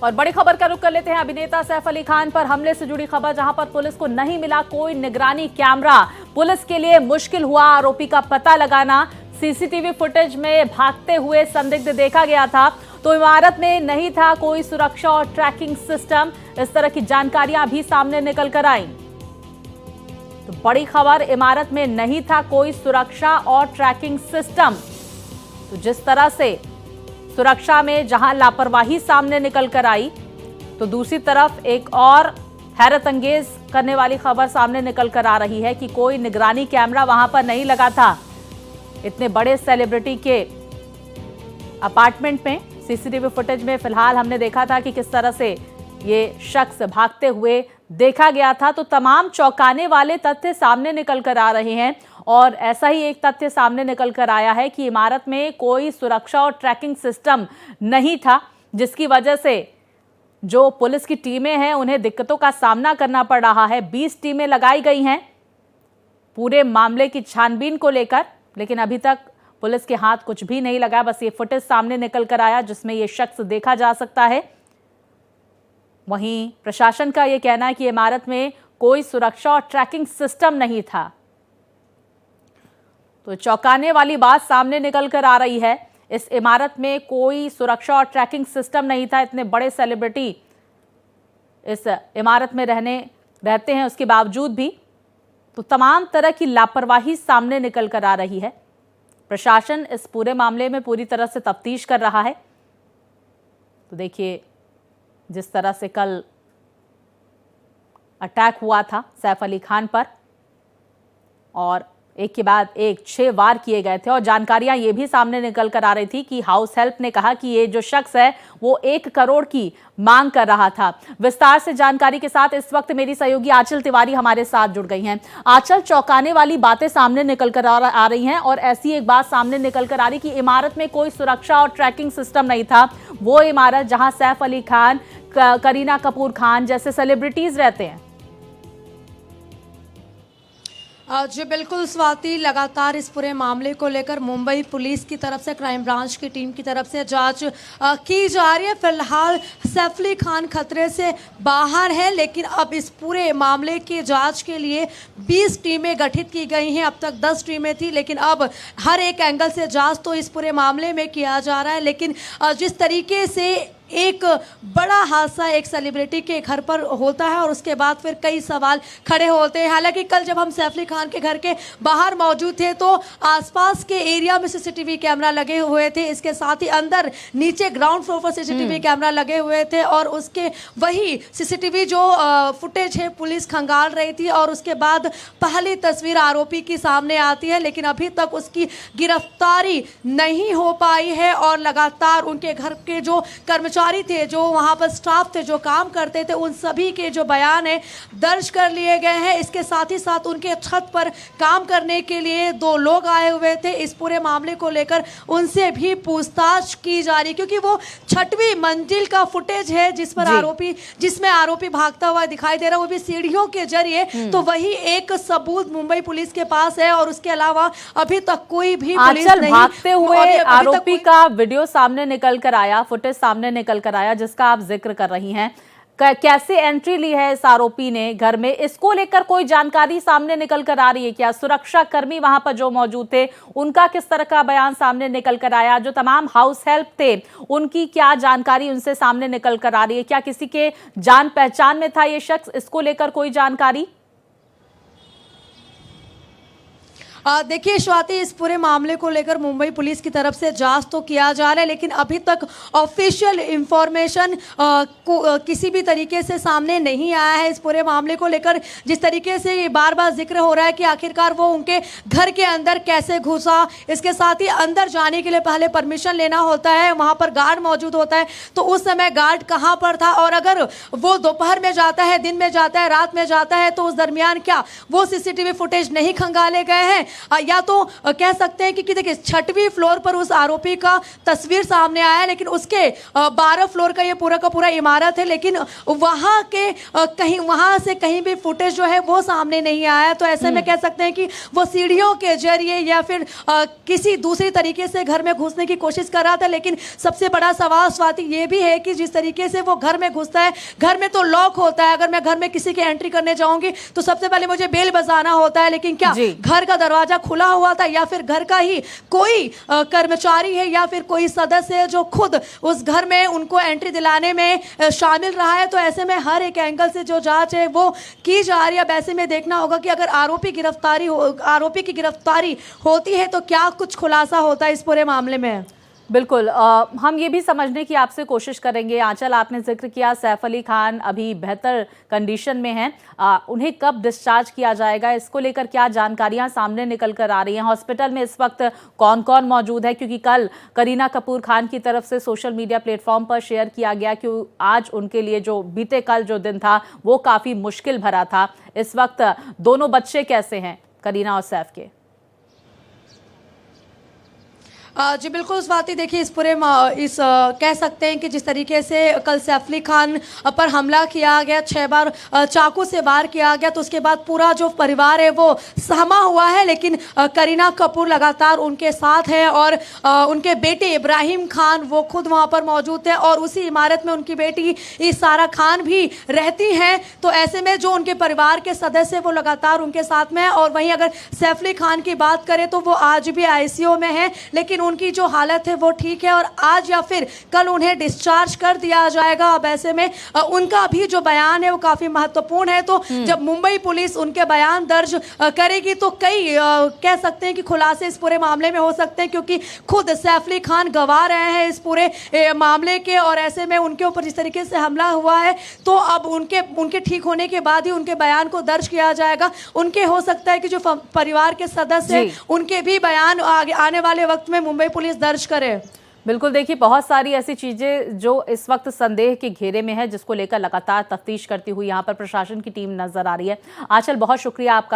और बड़ी खबर का रुख कर लेते हैं अभिनेता सैफ अली खान पर हमले से जुड़ी खबर, जहां पर पुलिस को नहीं मिला कोई निगरानी कैमरा। पुलिस के लिए मुश्किल हुआ आरोपी का पता लगाना। सीसीटीवी फुटेज में भागते हुए संदिग्ध देखा गया था, तो इमारत में नहीं था कोई सुरक्षा और ट्रैकिंग सिस्टम। इस तरह की जानकारियां भी सामने निकल कर आई। तो बड़ी खबर, इमारत में नहीं था कोई सुरक्षा और ट्रैकिंग सिस्टम। तो जिस तरह से सुरक्षा में जहां लापरवाही सामने निकल कर आई, तो दूसरी तरफ एक और हैरत अंगेज करने वाली खबर सामने निकल कर आ रही है कि कोई निगरानी कैमरा वहां पर नहीं लगा था। इतने बड़े सेलिब्रिटी के अपार्टमेंट में सीसीटीवी फुटेज में फिलहाल हमने देखा था कि किस तरह से ये शख्स भागते हुए देखा गया था। तो तमाम चौंकाने वाले तथ्य सामने निकल कर आ रहे हैं और ऐसा ही एक तथ्य सामने निकल कर आया है कि इमारत में कोई सुरक्षा और ट्रैकिंग सिस्टम नहीं था, जिसकी वजह से जो पुलिस की टीमें हैं उन्हें दिक्कतों का सामना करना पड़ रहा है। 20 टीमें लगाई गई हैं पूरे मामले की छानबीन को लेकर, लेकिन अभी तक पुलिस के हाथ कुछ भी नहीं लगा। बस ये फुटेज सामने निकल कर आया जिसमें ये शख्स देखा जा सकता है। वहीं प्रशासन का ये कहना है कि इमारत में कोई सुरक्षा और ट्रैकिंग सिस्टम नहीं था। तो चौंकाने वाली बात सामने निकल कर आ रही है। इस इमारत में कोई सुरक्षा और ट्रैकिंग सिस्टम नहीं था। इतने बड़े सेलिब्रिटी इस इमारत में रहते हैं, उसके बावजूद भी तो तमाम तरह की लापरवाही सामने निकल कर आ रही है। प्रशासन इस पूरे मामले में पूरी तरह से तफ्तीश कर रहा है। तो देखिए, जिस तरह से कल अटैक हुआ था सैफ अली खान पर और एक के बाद एक 6 वार किए गए थे, और जानकारियां ये भी सामने निकल कर आ रही थी कि हाउस हेल्प ने कहा कि ये जो शख्स है वो 1 करोड़ की मांग कर रहा था। विस्तार से जानकारी के साथ इस वक्त मेरी सहयोगी आंचल तिवारी हमारे साथ जुड़ गई हैं। आंचल, चौंकाने वाली बातें सामने निकल कर आ रही हैं और ऐसी एक बात सामने निकल कर आ रही कि इमारत में कोई सुरक्षा और ट्रैकिंग सिस्टम नहीं था। वो इमारत जहां सैफ अली खान, करीना कपूर खान जैसे सेलिब्रिटीज रहते हैं। जी बिल्कुल स्वाति, लगातार इस पूरे मामले को लेकर मुंबई पुलिस की तरफ से, क्राइम ब्रांच की टीम की तरफ से जांच की जा रही है। फिलहाल सैफ अली खान खतरे से बाहर है, लेकिन अब इस पूरे मामले की जांच के लिए 20 टीमें गठित की गई हैं। अब तक 10 टीमें थी, लेकिन अब हर एक एंगल से जांच तो इस पूरे मामले में किया जा रहा है। लेकिन जिस तरीके से एक बड़ा हादसा एक सेलिब्रिटी के घर पर होता है और उसके बाद फिर कई सवाल खड़े होते हैं। हालांकि कल जब हम सैफ अली खान के घर के बाहर मौजूद थे तो आसपास के एरिया में सीसीटीवी कैमरा लगे हुए थे। इसके साथ ही अंदर नीचे ग्राउंड फ्लोर पर सीसीटीवी कैमरा लगे हुए थे और उसके वही सीसीटीवी जो फुटेज है पुलिस खंगाल रही थी और उसके बाद पहली तस्वीर आरोपी की सामने आती है, लेकिन अभी तक उसकी गिरफ्तारी नहीं हो पाई है। और लगातार उनके घर के जो कर्मचारी थे, जो वहां पर स्टाफ थे, जो काम करते थे, उन सभी के जो बयान है दर्ज कर लिए गए हैं। इसके साथ ही साथ उनके छत पर काम करने के लिए 2 लोग आए हुए थे। इस पूरे मामले को लेकर उनसे भी पूछताछ की जा रही, क्योंकि वो 6वीं मंजिल का फुटेज है जिसमें आरोपी भागता हुआ दिखाई दे रहा है, वो भी सीढ़ियों के जरिए। तो वही एक सबूत मुंबई पुलिस के पास है और उसके अलावा अभी तक कोई भी पुलिस नहीं, भागते हुए आरोपी का वीडियो सामने निकल कर आया, फुटेज सामने निकल कर आया जिसका आप जिक्र कर रही हैं। कैसे एंट्री ली है इस आरोपी ने घर में, इसको लेकर कोई जानकारी सामने निकल कर आ रही है क्या? सुरक्षा कर्मी वहां पर जो मौजूद थे उनका किस तरह का बयान सामने निकल कर आया? जो तमाम हाउस हेल्प थे उनकी क्या जानकारी उनसे सामने निकल कर आ रही है? क्या किसी के जान पहचान में था ये शख्स? इसको लेकर कोई जानकारी? देखिए स्वाति, इस पूरे मामले को लेकर मुंबई पुलिस की तरफ से जांच तो किया जा रहा है, लेकिन अभी तक ऑफिशियल इंफॉर्मेशन किसी भी तरीके से सामने नहीं आया है। इस पूरे मामले को लेकर जिस तरीके से बार बार जिक्र हो रहा है कि आखिरकार वो उनके घर के अंदर कैसे घुसा, इसके साथ ही अंदर जाने के लिए पहले परमिशन लेना होता है, वहाँ पर गार्ड मौजूद होता है, तो उस समय गार्ड कहाँ पर था, और अगर वो दोपहर में जाता है, दिन में जाता है, रात में जाता है, तो उस दरमियान क्या वो सीसीटीवी फुटेज नहीं खंगाले गए हैं? या तो कह सकते हैं कि देखिए 6वीं फ्लोर पर उस आरोपी का तस्वीर सामने आया है, लेकिन उसके 12 फ्लोर का ये पूरा का पूरा इमारत है, लेकिन वहां के कहीं वहां से कहीं भी फुटेज जो है वो सामने नहीं आया। तो ऐसे में कह सकते हैं कि वो सीढ़ियों के जरिए या फिर किसी दूसरी तरीके से घर में घुसने की कोशिश कर रहा था। लेकिन सबसे बड़ा सवाल स्वाति ये भी है कि जिस तरीके से वो घर में घुसता है, घर में तो लॉक होता है, अगर मैं घर में किसी की एंट्री करने जाऊंगी तो सबसे पहले मुझे बेल बजाना होता है, लेकिन क्या घर का दरवाजा खुला हुआ था या फिर घर का ही कोई कर्मचारी है या फिर कोई सदस्य है जो खुद उस घर में उनको एंट्री दिलाने में शामिल रहा है। तो ऐसे में हर एक एंगल से जो जांच है वो की जा रही है। अब ऐसे में देखना होगा कि अगर आरोपी की गिरफ्तारी होती है तो क्या कुछ खुलासा होता है इस पूरे मामले में। बिल्कुल, हम ये भी समझने की आपसे कोशिश करेंगे। आंचल, आपने जिक्र किया सैफ अली खान अभी बेहतर कंडीशन में हैं, उन्हें कब डिस्चार्ज किया जाएगा, इसको लेकर क्या जानकारियां सामने निकल कर आ रही हैं? हॉस्पिटल में इस वक्त कौन कौन मौजूद है? क्योंकि कल करीना कपूर खान की तरफ से सोशल मीडिया प्लेटफॉर्म पर शेयर किया गया कि आज उनके लिए जो बीते कल जो दिन था वो काफ़ी मुश्किल भरा था। इस वक्त दोनों बच्चे कैसे हैं, करीना और सैफ के? जी बिल्कुल स्वाति, देखिए इस पूरे कह सकते हैं कि जिस तरीके से कल सैफ अली खान पर हमला किया गया, 6 बार चाकू से वार किया गया, तो उसके बाद पूरा जो परिवार है वो सहमा हुआ है। लेकिन करीना कपूर लगातार उनके साथ है और उनके बेटे इब्राहिम खान वो खुद वहां पर मौजूद थे और उसी इमारत में उनकी बेटी इसारा खान भी रहती हैं। तो ऐसे में जो उनके परिवार के सदस्य वो लगातार उनके साथ में है। और वहीं अगर सैफ अली खान की बात करें तो वो आज भी आईसीयू में है, लेकिन उनकी जो हालत है वो ठीक है और आज या फिर कल उन्हें डिस्चार्ज कर दिया जाएगा। अब ऐसे में उनका भी जो बयान है वो काफी महत्वपूर्ण है। तो जब मुंबई पुलिस उनके बयान दर्ज करेगी तो कई कह सकते हैं कि खुलासे इस पूरे मामले में हो सकते हैं, क्योंकि खुद सैफ अली खान गवाह रहे हैं इस पूरे मामले के। और ऐसे में उनके ऊपर जिस तरीके से हमला हुआ है तो अब उनके ठीक होने के बाद ही उनके बयान को दर्ज किया जाएगा। उनके हो सकता है कि जो परिवार के सदस्य हैं उनके भी बयान आने वाले वक्त में मुंबई पुलिस दर्ज करे। बिल्कुल, देखिए बहुत सारी ऐसी चीजें जो इस वक्त संदेह के घेरे में है, जिसको लेकर लगातार तफ्तीश करती हुई यहाँ पर प्रशासन की टीम नजर आ रही है। आंचल, बहुत शुक्रिया आपका।